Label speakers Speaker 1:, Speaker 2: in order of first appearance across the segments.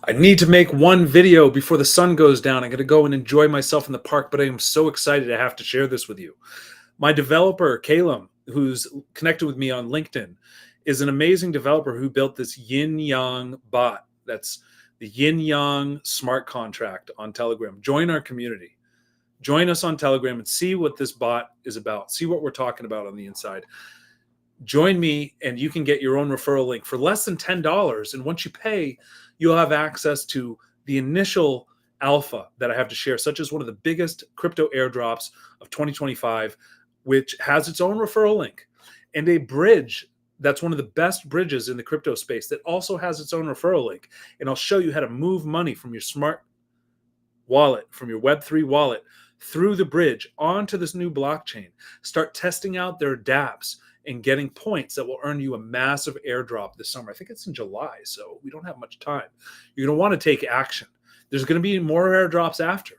Speaker 1: I need to make one video before the sun goes down. I'm going to go and enjoy myself in the park, but I am so excited to have to share this with you. My developer, Calum, who's connected with me on LinkedIn, is an amazing developer who built this yin yang bot. That's the yin yang smart contract on Telegram. Join our community. Join us on Telegram and see what this bot is about. See what we're talking about on the inside. Join me and you can get your own referral link for less than $10. And once you pay, you'll have access to the initial alpha that I have to share, such as one of the biggest crypto airdrops of 2025, which has its own referral link, and a bridge that's one of the best bridges in the crypto space that also has its own referral link. And I'll show you how to move money from your smart wallet, from your Web3 wallet, through the bridge onto this new blockchain. Start testing out their dApps and getting points that will earn you a massive airdrop this summer. I think it's in July, so we don't have much time. You're going to want to take action. There's going to be more airdrops after,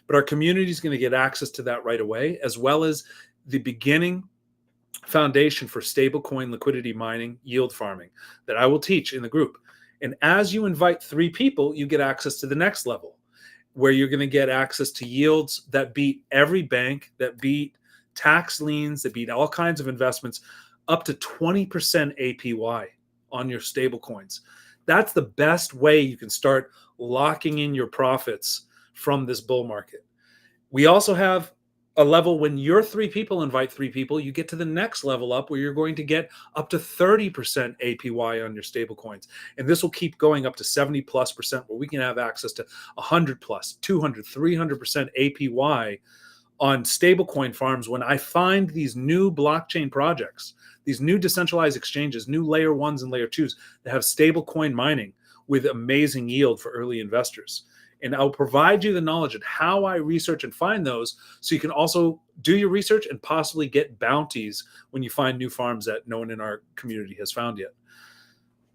Speaker 1: but our community is going to get access to that right away, as well as the beginning foundation for stablecoin liquidity mining, yield farming that I will teach in the group. And as you invite 3 people, you get access to the next level, where you're going to get access to yields that beat every bank, that beat tax liens, that beat all kinds of investments, up to 20% APY on your stable coins. That's the best way you can start locking in your profits from this bull market. We also have a level when your 3 people invite 3 people, you get to the next level up where you're going to get up to 30% APY on your stable coins. And this will keep going up to 70+%, where we can have access to 100 plus, 200, 300% APY on stablecoin farms when I find these new blockchain projects, these new decentralized exchanges, new layer 1s and layer 2s that have stablecoin mining with amazing yield for early investors. And I'll provide you the knowledge of how I research and find those, so you can also do your research and possibly get bounties when you find new farms that no one in our community has found yet.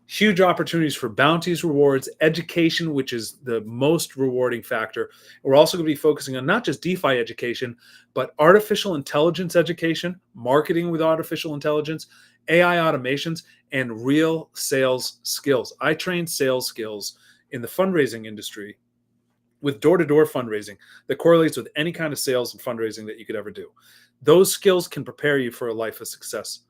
Speaker 1: Huge opportunities for bounties, rewards, education, which is the most rewarding factor. We're also going to be focusing on not just DeFi education, but artificial intelligence education, marketing with artificial intelligence, AI automations, and real sales skills. I train sales skills in the fundraising industry with door-to-door fundraising that correlates with any kind of sales and fundraising that you could ever do. Those skills can prepare you for a life of success.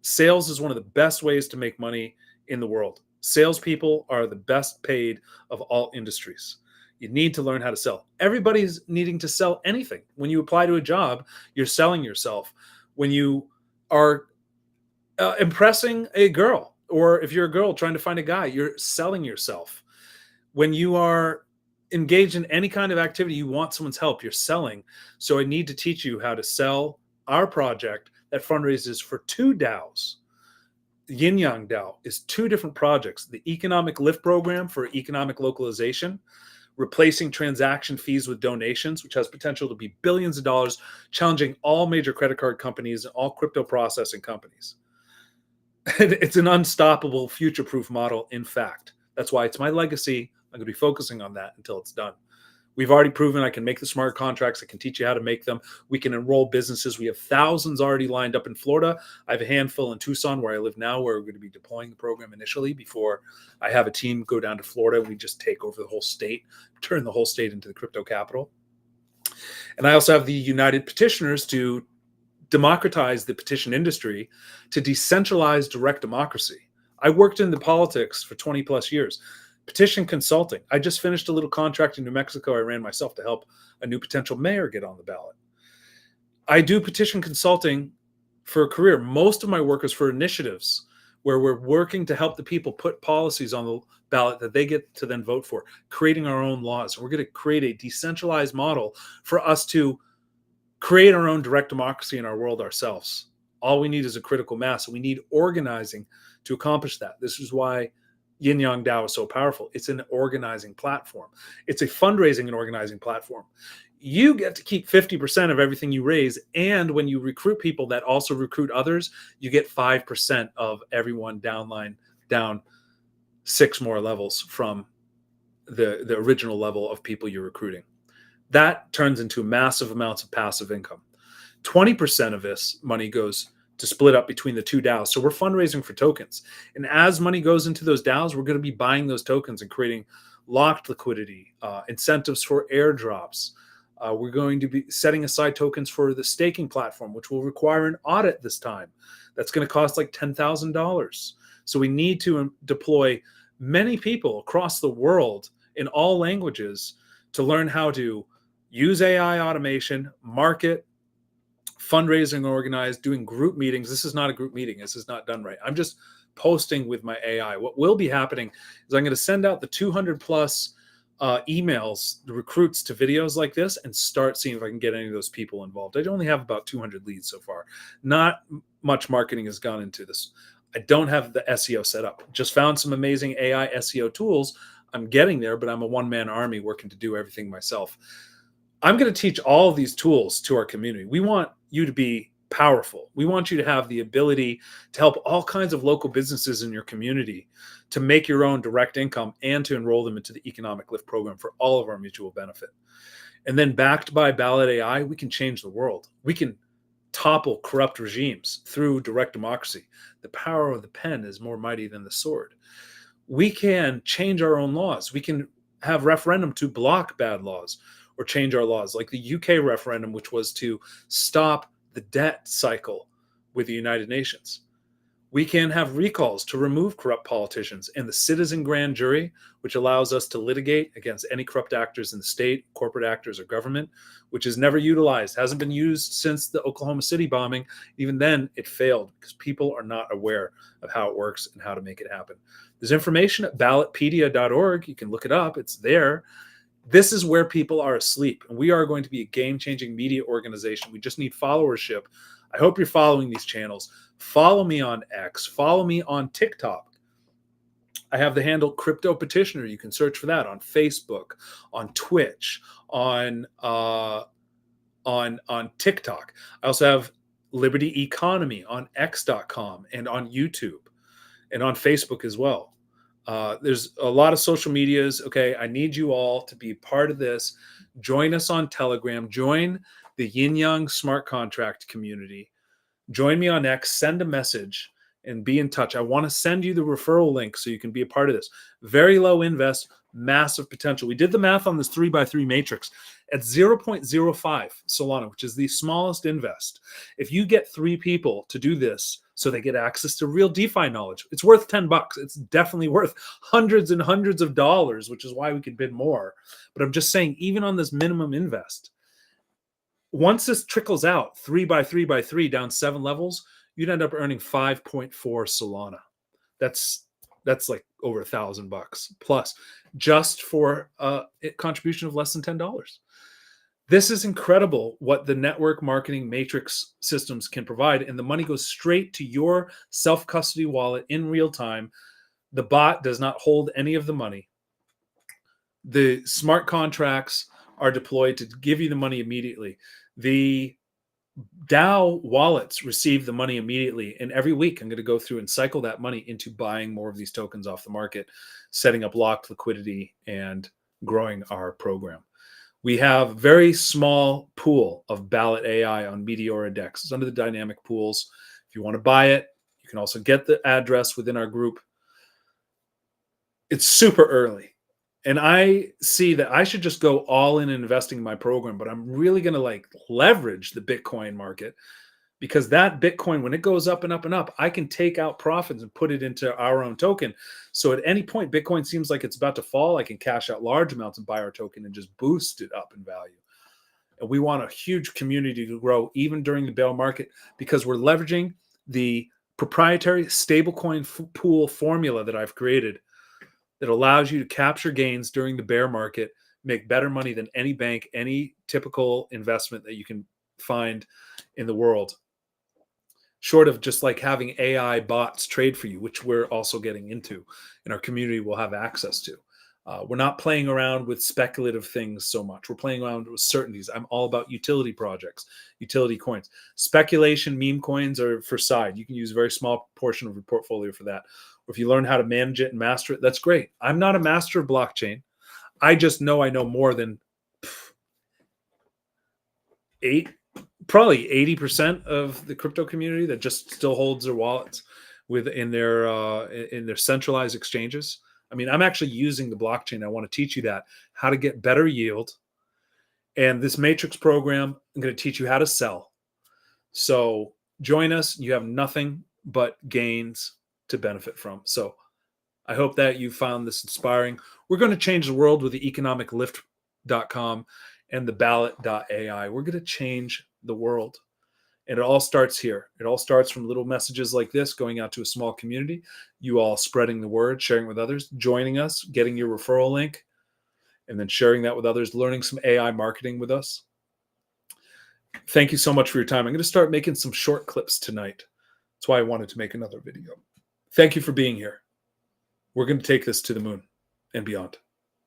Speaker 1: Sales is one of the best ways to make money in the world. Salespeople are the best paid of all industries. You need to learn how to sell. Everybody's needing to sell anything. When you apply to a job, you're selling yourself. When you are impressing a girl, or if you're a girl trying to find a guy, you're selling yourself. When you are engaged in any kind of activity, you want someone's help, you're selling. So I need to teach you how to sell our project that fundraises for 2 DAOs. Yin Yang DAO is 2 different projects: the Economic Lift Program for economic localization, replacing transaction fees with donations, which has potential to be billions of dollars, challenging all major credit card companies and all crypto processing companies. It's an unstoppable, future-proof model, in fact. That's why it's my legacy. I'm going to be focusing on that until it's done. We've already proven I can make the smart contracts. I can teach you how to make them. We can enroll businesses. We have thousands already lined up in Florida. I have a handful in Tucson, where I live now, where we're going to be deploying the program initially before I have a team go down to Florida. We just take over the whole state, turn the whole state into the crypto capital. And I also have the United Petitioners to democratize the petition industry, to decentralize direct democracy. I worked in the politics for 20 plus years. Petition consulting. I just finished a little contract in New Mexico I ran myself to help a new potential mayor get on the ballot. I do petition consulting for a career. Most of my work is for initiatives where we're working to help the people put policies on the ballot that they get to then vote for, creating our own laws. We're going to create a decentralized model for us to create our own direct democracy in our world ourselves. All we need is a critical mass. We need organizing to accomplish that. This is why Yin Yang DAO is so powerful. It's an organizing platform. It's a fundraising and organizing platform. You get to keep 50% of everything you raise. And when you recruit people that also recruit others, you get 5% of everyone down 6 more levels from the original level of people you're recruiting. That turns into massive amounts of passive income. 20% of this money goes to split up between the two DAOs. So we're fundraising for tokens. And as money goes into those DAOs, we're going to be buying those tokens and creating locked liquidity, incentives for airdrops. We're going to be setting aside tokens for the staking platform, which will require an audit this time. That's going to cost like $10,000. So we need to deploy many people across the world in all languages to learn how to use AI automation, market, fundraising, organized, doing group meetings. This is not a group meeting. This is not done right. I'm just posting with my AI. What will be happening is I'm going to send out the 200 plus emails, the recruits to videos like this, and start seeing if I can get any of those people involved. I only have about 200 leads so far. Not much marketing has gone into this. I don't have the SEO set up. Just found some amazing AI SEO tools. I'm getting there, but I'm a one-man army working to do everything myself. I'm going to teach all of these tools to our community. We want you to be powerful. We want you to have the ability to help all kinds of local businesses in your community to make your own direct income and to enroll them into the Economic Lift program for all of our mutual benefit. And then backed by Ballot AI, we can change the world. We can topple corrupt regimes through direct democracy. The power of the pen is more mighty than the sword. We can change our own laws. We can have referendum to block bad laws or change our laws, like the UK referendum, which was to stop the debt cycle with the United Nations. We can have recalls to remove corrupt politicians and the citizen grand jury, which allows us to litigate against any corrupt actors in the state, corporate actors, or government, which is never utilized, hasn't been used since the Oklahoma City bombing. Even then, it failed because people are not aware of how it works and how to make it happen. There's information at ballotpedia.org. You can look it up. It's there. This is where people are asleep, and we are going to be a game-changing media organization. We just need followership. I hope you're following these channels. Follow me on X. Follow me on TikTok. I have the handle Crypto Petitioner. You can search for that on Facebook, on Twitch, on TikTok. I also have Liberty Economy on X.com and on YouTube and on Facebook as well. There's a lot of social medias. Okay, I need you all to be part of this. Join us on Telegram. Join the Yin Yang Smart Contract community. Join me on X. Send a message and be in touch. I want to send you the referral link so you can be a part of this. Very low invest, massive potential. We did the math on this 3x3 matrix at 0.05 Solana, which is the smallest invest. If you get 3 people to do this, so they get access to real DeFi knowledge, it's worth $10. It's definitely worth hundreds and hundreds of dollars, which is why we could bid more. But I'm just saying, even on this minimum invest, once this trickles out 3x3x3 down 7 levels, you'd end up earning 5.4 Solana. That's like over $1,000 plus, just for a contribution of less than $10. This is incredible what the network marketing matrix systems can provide, and the money goes straight to your self-custody wallet in real time. The bot does not hold any of the money. The smart contracts are deployed to give you the money immediately. The DAO wallets receive the money immediately, and every week I'm going to go through and cycle that money into buying more of these tokens off the market, setting up locked liquidity, and growing our program. We have a very small pool of Ballot AI on Meteora Dex. It's under the dynamic pools. If you want to buy it, you can also get the address within our group. It's super early. And I see that I should just go all in investing in my program, but I'm really going to leverage the Bitcoin market, because that Bitcoin, when it goes up and up and up, I can take out profits and put it into our own token. So at any point, Bitcoin seems like it's about to fall, I can cash out large amounts and buy our token and just boost it up in value. And we want a huge community to grow even during the bear market, because we're leveraging the proprietary stablecoin pool formula that I've created that allows you to capture gains during the bear market, make better money than any bank, any typical investment that you can find in the world, short of just having AI bots trade for you, which we're also getting into and our community will have access to. We're not playing around with speculative things so much. We're playing around with certainties. I'm all about utility projects, utility coins. Speculation meme coins are for side. You can use a very small portion of your portfolio for that. Or if you learn how to manage it and master it, that's great. I'm not a master of blockchain. I just know I know more than 8 probably 80% of the crypto community that just still holds their wallets in their centralized exchanges. I mean, I'm actually using the blockchain. I want to teach you that, how to get better yield. And this matrix program, I'm going to teach you how to sell. So join us. You have nothing but gains to benefit from. So I hope that you found this inspiring. We're going to change the world with the economiclift.com and the ballot.ai. We're going to change the world. And it all starts here. It all starts from little messages like this going out to a small community, you all spreading the word, sharing with others, joining us, getting your referral link, and then sharing that with others, learning some AI marketing with us. Thank you so much for your time. I'm going to start making some short clips tonight. That's why I wanted to make another video. Thank you for being here. We're going to take this to the moon and beyond.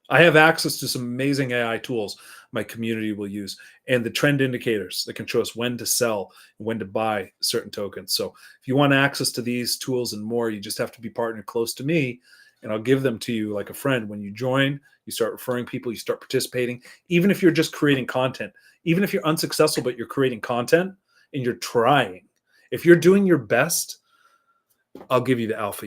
Speaker 1: I have access to some amazing AI tools my community will use, and the trend indicators that can show us when to sell and when to buy certain tokens. So if you want access to these tools and more, you just have to be partnered close to me, and I'll give them to you like a friend. When you join, you start referring people, you start participating. Even if you're just creating content, even if you're unsuccessful, but you're creating content and you're trying, if you're doing your best, I'll give you the alpha.